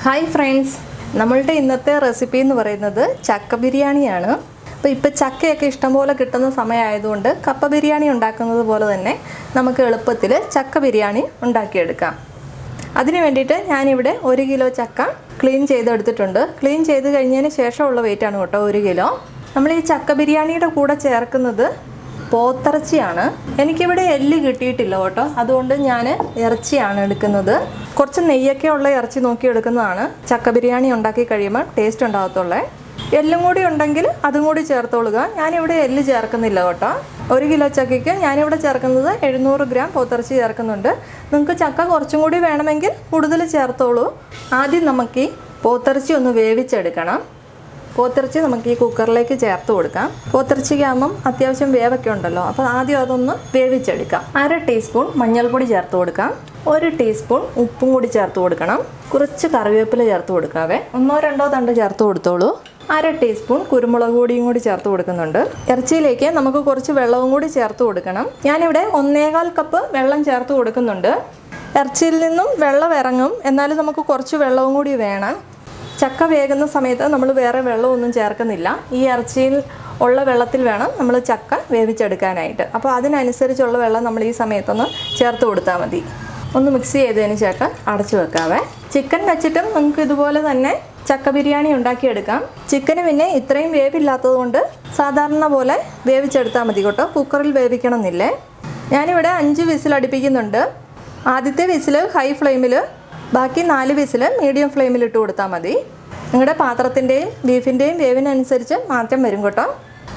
Hi friends, നമ്മളുടെ ഇന്നത്തെ recipe എന്ന് പറയുന്നത് ചക്ക ബിരിയാണിയാണ്. അപ്പോൾ ഇപ്പോൾ ചക്കയൊക്കെ ഇഷ്ടംപോലെ കിട്ടുന്ന സമയമായതുകൊണ്ട് കപ്പ ബിരിയാണി ഉണ്ടാക്കുന്നത് പോലെ തന്നെ നമുക്ക് എളുപ്പത്തിൽ ചക്ക ബിരിയാണി ഉണ്ടാക്കിയെടുക്കാം. അതിന് വേണ്ടിയിട്ട് ഞാനിവിടെ 1 കിലോ ചക്ക ക്ലീൻ ചെയ്തെടുത്തിട്ടുണ്ട്. ക്ലീൻ ചെയ്ത് കഴിഞ്ഞതിന് ശേഷമുള്ള വെയിറ്റാണ് കേട്ടോ 1 കിലോ. നമ്മൾ ഈ ചക്ക ബിരിയാണിയുടെ കൂടെ ചേർക്കുന്നത് പോത്തിറച്ചിയാണ്. എനിക്കിവിടെ എല്ല് കിട്ടിയിട്ടില്ല കേട്ടോ, അതുകൊണ്ട് ഞാൻ ഇറച്ചിയാണ് എടുക്കുന്നത്. കുറച്ച് നെയ്യൊക്കെ ഉള്ള ഇറച്ചി നോക്കി എടുക്കുന്നതാണ് ചക്ക ബിരിയാണി ഉണ്ടാക്കി കഴിയുമ്പോൾ ടേസ്റ്റ് ഉണ്ടാകത്തുള്ളേ. എല്ലും കൂടി ഉണ്ടെങ്കിൽ അതും കൂടി ചേർത്തോളുക. ഞാനിവിടെ എല്ല് ചേർക്കുന്നില്ല കേട്ടോ. 1 കിലോ ചക്കയ്ക്ക് ഞാനിവിടെ ചേർക്കുന്നത് 700 ഗ്രാം പോത്തിറച്ചി ചേർക്കുന്നുണ്ട്. നിങ്ങൾക്ക് ചക്ക കുറച്ചും കൂടി വേണമെങ്കിൽ കൂടുതൽ ചേർത്തോളൂ. ആദ്യം നമുക്ക് ഈ പോത്തിറച്ചി ഒന്ന് വേവിച്ചെടുക്കണം. പോത്തിറച്ചി നമുക്ക് ഈ കുക്കറിലേക്ക് ചേർത്ത് കൊടുക്കാം. പോത്തിറച്ചിക്കാകുമ്പം അത്യാവശ്യം വേവൊക്കെ ഉണ്ടല്ലോ, അപ്പോൾ ആദ്യം അതൊന്ന് വേവിച്ചെടുക്കാം. 1/2 ടീസ്പൂൺ മഞ്ഞൾപ്പൊടി ചേർത്ത് കൊടുക്കാം. 1 ടീസ്പൂൺ ഉപ്പും കൂടി ചേർത്ത് കൊടുക്കണം. കുറച്ച് കറിവേപ്പില ചേർത്ത് കൊടുക്കാവേ. 1-2 തണ്ട് ചേർത്ത് കൊടുത്തോളൂ. 1/2 ടീസ്പൂൺ കുരുമുളക് പൊടിയും കൂടി ചേർത്ത് കൊടുക്കുന്നുണ്ട്. ഇറച്ചിയിലേക്ക് നമുക്ക് കുറച്ച് വെള്ളവും കൂടി ചേർത്ത് കൊടുക്കണം. ഞാനിവിടെ 1.25 കപ്പ് വെള്ളം ചേർത്ത് കൊടുക്കുന്നുണ്ട്. ഇറച്ചിയിൽ നിന്നും വെള്ളം ഇറങ്ങും, എന്നാലും നമുക്ക് കുറച്ച് വെള്ളവും കൂടി വേണം. ചക്ക വേകുന്ന സമയത്ത് നമ്മൾ വേറെ വെള്ളമൊന്നും ചേർക്കുന്നില്ല. ഈ ഇറച്ചിയിൽ ഉള്ള വെള്ളത്തിൽ വേണം നമ്മൾ ചക്ക വേവിച്ചെടുക്കാനായിട്ട്. അപ്പോൾ അതിനനുസരിച്ചുള്ള വെള്ളം നമ്മൾ ഈ സമയത്തൊന്ന് ചേർത്ത് കൊടുത്താൽ മതി. ഒന്ന് മിക്സ് ചെയ്തതിന് ശേഷം അടച്ചു വെക്കാവേ. ചിക്കൻ വെച്ചിട്ടും നമുക്ക് ഇതുപോലെ തന്നെ ചക്ക ബിരിയാണി ഉണ്ടാക്കിയെടുക്കാം. ചിക്കന് പിന്നെ ഇത്രയും വേവില്ലാത്തത് കൊണ്ട് സാധാരണ പോലെ വേവിച്ചെടുത്താൽ മതി കേട്ടോ. കുക്കറിൽ വേവിക്കണം എന്നില്ലേ. ഞാനിവിടെ 5 വിസിൽ അടുപ്പിക്കുന്നുണ്ട്. ആദ്യത്തെ വിസിൽ ഹൈ ഫ്ലെയിമിൽ, ബാക്കി 4 വിസിൽ മീഡിയം ഫ്ലെയിമിൽ ഇട്ട് കൊടുത്താൽ മതി. നിങ്ങളുടെ പാത്രത്തിൻ്റെയും ബീഫിൻ്റെയും വേവിനനുസരിച്ച് മാറ്റം വരും കേട്ടോ.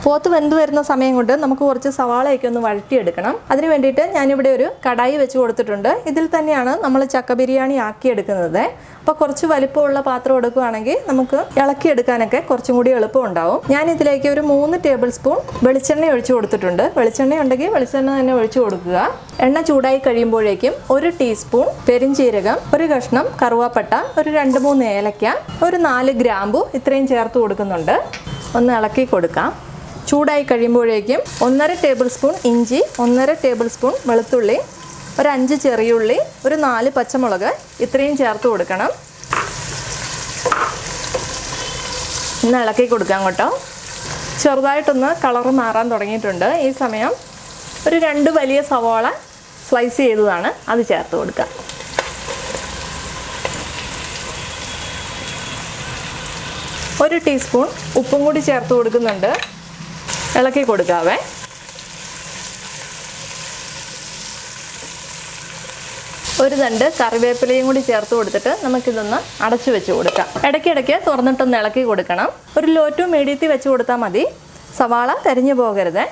പോത്ത് വെന്ത് വരുന്ന സമയം കൊണ്ട് നമുക്ക് കുറച്ച് സവാളയൊക്കെ ഒന്ന് വഴറ്റിയെടുക്കണം. അതിന് വേണ്ടിയിട്ട് ഞാനിവിടെ ഒരു കടായി വെച്ച് കൊടുത്തിട്ടുണ്ട്. ഇതിൽ തന്നെയാണ് നമ്മൾ ചക്ക ബിരിയാണി ആക്കിയെടുക്കുന്നത്. അപ്പോൾ കുറച്ച് വലിപ്പമുള്ള പാത്രം എടുക്കുകയാണെങ്കിൽ നമുക്ക് ഇളക്കിയെടുക്കാനൊക്കെ കുറച്ചും കൂടി എളുപ്പം ഉണ്ടാവും. ഞാനിതിലേക്ക് ഒരു 3 ടേബിൾ സ്പൂൺ വെളിച്ചെണ്ണ ഒഴിച്ചു കൊടുത്തിട്ടുണ്ട്. വെളിച്ചെണ്ണ ഉണ്ടെങ്കിൽ വെളിച്ചെണ്ണ തന്നെ ഒഴിച്ചു കൊടുക്കുക. എണ്ണ ചൂടായി കഴിയുമ്പോഴേക്കും 1 ടീസ്പൂൺ പെരിഞ്ചീരകം, 1 കഷ്ണം കറുവാപ്പട്ട, ഒരു 2-3 ഏലക്ക, ഒരു 4 ഗ്രാമ്പു ഇത്രയും ചേർത്ത് കൊടുക്കുന്നുണ്ട്. ഒന്ന് ഇളക്കി കൊടുക്കാം. ചൂടായി കഴിയുമ്പോഴേക്കും 1.5 ടേബിൾ സ്പൂൺ ഇഞ്ചി, 1.5 ടേബിൾ സ്പൂൺ വെളുത്തുള്ളി, ഒരു 5 ചെറിയുള്ളി, ഒരു 4 പച്ചമുളക് ഇത്രയും ചേർത്ത് കൊടുക്കണം. ഒന്ന് ഇളക്കി കൊടുക്കാം കേട്ടോ. ചെറുതായിട്ടൊന്ന് കളറ് മാറാൻ തുടങ്ങിയിട്ടുണ്ട്. ഈ സമയം ഒരു 2 വലിയ സവാള സ്ലൈസ് ചെയ്തതാണ്, അത് ചേർത്ത് കൊടുക്കാം. ഒരു ടീസ്പൂൺ ഉപ്പും കൂടി ചേർത്ത് കൊടുക്കുന്നുണ്ട്. ഇളക്കി കൊടുക്കാവേ. ഒരു തണ്ട് കറിവേപ്പിലയും കൂടി ചേർത്ത് കൊടുത്തിട്ട് നമുക്കിതൊന്ന് അടച്ചു വെച്ച് കൊടുക്കാം. ഇടയ്ക്കിടയ്ക്ക് തുറന്നിട്ടൊന്ന് ഇളക്കി കൊടുക്കണം. ഒരു ലോ ടു മീഡിയത്തിൽ വെച്ച് കൊടുത്താൽ മതി. സവാള കരിഞ്ഞു പോകരുത്.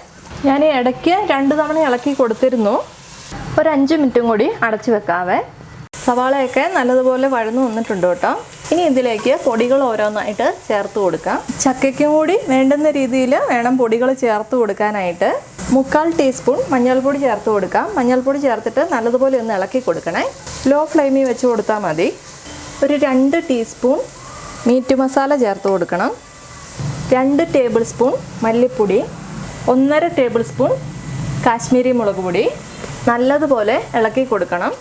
ഞാൻ ഇടയ്ക്ക് 2 തവണ ഇളക്കി കൊടുത്തിരുന്നു. ഒരു 5 മിനിറ്റും കൂടി അടച്ചു വെക്കാവേ. സവാളയൊക്കെ നല്ലതുപോലെ വഴന്നു വന്നിട്ടുണ്ട് കേട്ടോ. ഇനി ഇതിലേക്ക് പൊടികൾ ഓരോന്നായിട്ട് ചേർത്ത് കൊടുക്കാം. ചക്കയ്ക്കും കൂടി വേണ്ടുന്ന രീതിയിൽ വേണം പൊടികൾ ചേർത്ത് കൊടുക്കാനായിട്ട്. 3/4 ടീസ്പൂൺ മഞ്ഞൾപ്പൊടി ചേർത്ത് കൊടുക്കാം. മഞ്ഞൾപ്പൊടി ചേർത്തിട്ട് നല്ലതുപോലെ ഒന്ന് ഇളക്കി കൊടുക്കണേ. ലോ ഫ്ലെയിമിൽ വെച്ച് കൊടുത്താൽ മതി. ഒരു 2 ടീസ്പൂൺ മീറ്റ് മസാല ചേർത്ത് കൊടുക്കണം. 2 ടേബിൾ സ്പൂൺ മല്ലിപ്പൊടി, 1.5 ടേബിൾ സ്പൂൺ കാശ്മീരി മുളക് പൊടി നല്ലതുപോലെ ഇളക്കി കൊടുക്കണം.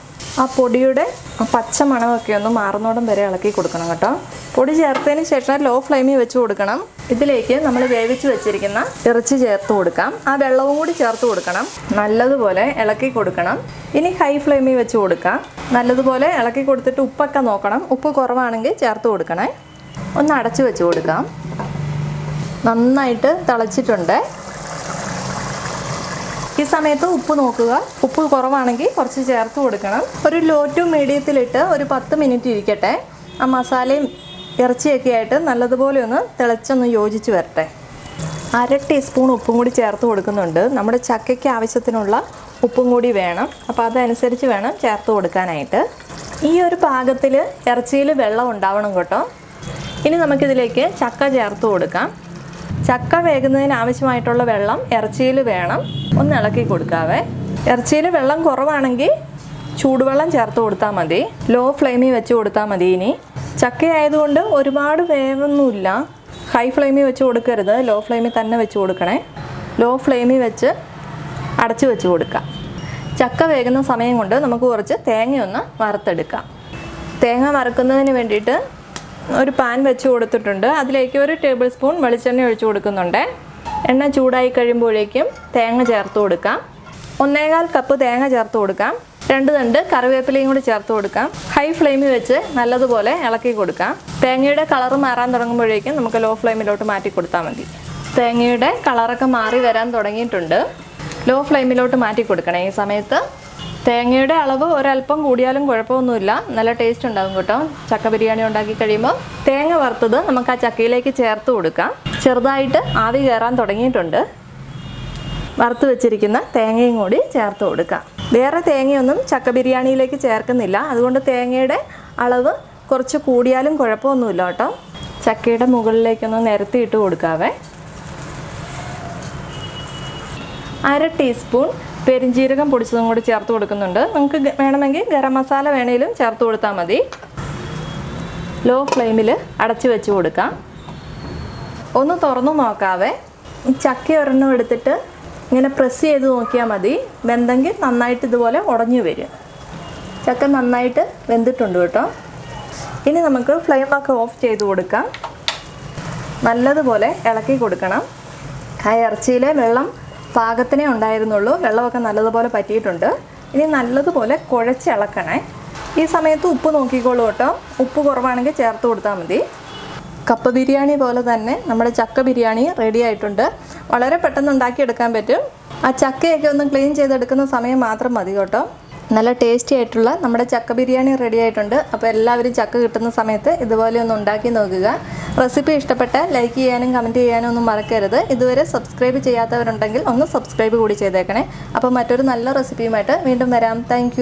ആ പൊടിയുടെ പച്ച മണമൊക്കെ ഒന്ന് മാറുന്നോടം വരെ ഇളക്കി കൊടുക്കണം കേട്ടോ. പൊടി ചേർത്തതിന് ശേഷം ലോ ഫ്ലെയിമിൽ വെച്ച് കൊടുക്കണം. ഇതിലേക്ക് നമ്മൾ വേവിച്ച് വെച്ചിരിക്കുന്ന ഇറച്ചി ചേർത്ത് കൊടുക്കാം. ആ വെള്ളവും കൂടി ചേർത്ത് കൊടുക്കണം. നല്ലതുപോലെ ഇളക്കി കൊടുക്കണം. ഇനി ഹൈ ഫ്ലെയിമിൽ വെച്ച് കൊടുക്കാം. നല്ലതുപോലെ ഇളക്കി കൊടുത്തിട്ട് ഉപ്പൊക്കെ നോക്കണം. ഉപ്പ് കുറവാണെങ്കിൽ ചേർത്ത് കൊടുക്കണേ. ഒന്ന് അടച്ചു വെച്ച് കൊടുക്കാം. നന്നായിട്ട് തിളച്ചിട്ടുണ്ട്. ഈ സമയത്ത് ഉപ്പ് നോക്കുക. ഉപ്പ് കുറവാണെങ്കിൽ കുറച്ച് ചേർത്ത് കൊടുക്കണം. ഒരു ലോ ടു മീഡിയത്തിലിട്ട് ഒരു 10 മിനിറ്റ് ഇരിക്കട്ടെ. ആ മസാലയും ഇറച്ചിയൊക്കെ ആയിട്ട് നല്ലതുപോലെ ഒന്ന് തിളച്ചൊന്ന് യോജിച്ച് വരട്ടെ. 1/2 ടീസ്പൂൺ ഉപ്പും കൂടി ചേർത്ത് കൊടുക്കുന്നുണ്ട്. നമ്മുടെ ചക്കയ്ക്ക് ആവശ്യത്തിനുള്ള ഉപ്പും കൂടി വേണം. അപ്പോൾ അതനുസരിച്ച് വേണം ചേർത്ത് കൊടുക്കാനായിട്ട്. ഈ ഒരു പാകത്തിൽ ഇറച്ചിയിൽ വെള്ളം ഉണ്ടാവണം കേട്ടോ. ഇനി നമുക്കിതിലേക്ക് ചക്ക ചേർത്ത് കൊടുക്കാം. ചക്ക വേകുന്നതിന് ആവശ്യമായിട്ടുള്ള വെള്ളം ഇറച്ചിയിൽ വേണം. ഒന്ന് ഇളക്കി കൊടുക്കാവേ. ഇറച്ചിയിൽ വെള്ളം കുറവാണെങ്കിൽ ചൂടുവെള്ളം ചേർത്ത് കൊടുത്താൽ മതി. ലോ ഫ്ലെയിമിൽ വെച്ച് കൊടുത്താൽ മതി. ഇനി ചക്ക ആയതുകൊണ്ട് ഒരുപാട് വേവൊന്നുമില്ല. ഹൈ ഫ്ലെയിമിൽ വെച്ച് കൊടുക്കരുത്, ലോ ഫ്ലെയിമിൽ തന്നെ വെച്ച് കൊടുക്കണേ. ലോ ഫ്ലെയിമിൽ വെച്ച് അടച്ചു വെച്ച് കൊടുക്കാം. ചക്ക വേകുന്ന സമയം കൊണ്ട് നമുക്ക് കുറച്ച് തേങ്ങയൊന്ന് വറുത്തെടുക്കാം. തേങ്ങ വറുക്കുന്നതിന് വേണ്ടിയിട്ട് ഒരു പാൻ വെച്ച് കൊടുത്തിട്ടുണ്ട്. അതിലേക്ക് 1 ടേബിൾ സ്പൂൺ വെളിച്ചെണ്ണ ഒഴിച്ച് കൊടുക്കുന്നുണ്ട്. എണ്ണ ചൂടായി കഴിയുമ്പോഴേക്കും തേങ്ങ ചേർത്ത് കൊടുക്കാം. 1.25 കപ്പ് തേങ്ങ ചേർത്ത് കൊടുക്കാം. 2 തണ്ട് കറിവേപ്പിലയും കൂടി ചേർത്ത് കൊടുക്കാം. ഹൈ ഫ്ലെയിമിൽ വെച്ച് നല്ലതുപോലെ ഇളക്കി കൊടുക്കാം. തേങ്ങയുടെ കളർ മാറാൻ തുടങ്ങുമ്പോഴേക്കും നമുക്ക് ലോ ഫ്ലെയിമിലോട്ട് മാറ്റി കൊടുത്താൽ മതി. തേങ്ങയുടെ കളറൊക്കെ മാറി വരാൻ തുടങ്ങിയിട്ടുണ്ട്. ലോ ഫ്ലെയിമിലോട്ട് മാറ്റി കൊടുക്കണേ. ഈ സമയത്ത് തേങ്ങയുടെ അളവ് ഒരല്പം കൂടിയാലും കുഴപ്പമൊന്നുമില്ല, നല്ല ടേസ്റ്റ് ഉണ്ടാകും കേട്ടോ. ചക്ക ബിരിയാണി ഉണ്ടാക്കി കഴിയുമ്പോൾ തേങ്ങ വറുത്തത് നമുക്ക് ആ ചക്കയിലേക്ക് ചേർത്ത് കൊടുക്കാം. ചെറുതായിട്ട് ആവി കയറാൻ തുടങ്ങിയിട്ടുണ്ട്. വറുത്ത് വെച്ചിരിക്കുന്ന തേങ്ങയും കൂടി ചേർത്ത് കൊടുക്കാം. വേറെ തേങ്ങയൊന്നും ചക്ക ബിരിയാണിയിലേക്ക് ചേർക്കുന്നില്ല, അതുകൊണ്ട് തേങ്ങയുടെ അളവ് കുറച്ച് കൂടിയാലും കുഴപ്പമൊന്നുമില്ല കേട്ടോ. ചക്കയുടെ മുകളിലേക്കൊന്ന് നിരത്തിയിട്ട് കൊടുക്കാവേ. 1/2 ടീസ്പൂൺ പെരിഞ്ജീരകം പൊടിച്ചതും കൂടി ചേർത്ത് കൊടുക്കുന്നുണ്ട്. നിങ്ങൾക്ക് വേണമെങ്കിൽ ഗരം മസാല വേണേലും ചേർത്ത് കൊടുത്താൽ മതി. ലോ ഫ്ലെയിമിൽ അടച്ചു വെച്ച് കൊടുക്കാം. ഒന്ന് തുറന്നു നോക്കാവേ. ചക്ക ഒരെണ്ണം എടുത്തിട്ട് ഇങ്ങനെ പ്രസ് ചെയ്ത് നോക്കിയാൽ മതി. വെന്തെങ്കിൽ നന്നായിട്ട് ഇതുപോലെ ഉടഞ്ഞു വരും. ചക്ക നന്നായിട്ട് വെന്തിട്ടുണ്ട് കേട്ടോ. ഇനി നമുക്ക് ഫ്ലെയിമൊക്കെ ഓഫ് ചെയ്ത് കൊടുക്കാം. നല്ലതുപോലെ ഇളക്കി കൊടുക്കണം. ആ ഇറച്ചിയിലെ വെള്ളം പാകത്തിനേ ഉണ്ടായിരുന്നുള്ളൂ. വെള്ളമൊക്കെ നല്ലതുപോലെ പറ്റിയിട്ടുണ്ട്. ഇനി നല്ലതുപോലെ കുഴച്ചിളക്കണേ. ഈ സമയത്ത് ഉപ്പ് നോക്കിക്കോളൂ കേട്ടോ. ഉപ്പ് കുറവാണെങ്കിൽ ചേർത്ത് കൊടുത്താൽ മതി. കപ്പ ബിരിയാണി പോലെ തന്നെ നമ്മുടെ ചക്ക ബിരിയാണി റെഡി ആയിട്ടുണ്ട്. വളരെ പെട്ടെന്ന് ഉണ്ടാക്കിയെടുക്കാൻ പറ്റും. ആ ചക്കയൊക്കെ ഒന്ന് ക്ലീൻ ചെയ്തെടുക്കുന്ന സമയം മാത്രം മതി കേട്ടോ. നല്ല ടേസ്റ്റി ആയിട്ടുള്ള നമ്മുടെ ചക്ക ബിരിയാണി റെഡി ആയിട്ടുണ്ട്. അപ്പോൾ എല്ലാവരും ചക്ക കിട്ടുന്ന സമയത്ത് ഇതുപോലെ ഒന്ന് ഉണ്ടാക്കി നോക്കുക. റെസിപ്പി ഇഷ്ടപ്പെട്ടാൽ ലൈക്ക് ചെയ്യാനും കമൻറ്റ് ചെയ്യാനും ഒന്നും മറക്കരുത്. ഇതുവരെ സബ്സ്ക്രൈബ് ചെയ്യാത്തവരുണ്ടെങ്കിൽ ഒന്ന് സബ്സ്ക്രൈബ് കൂടി ചെയ്തേക്കണേ. അപ്പോൾ മറ്റൊരു നല്ല റെസിപ്പിയുമായിട്ട് വീണ്ടും വരാം. താങ്ക്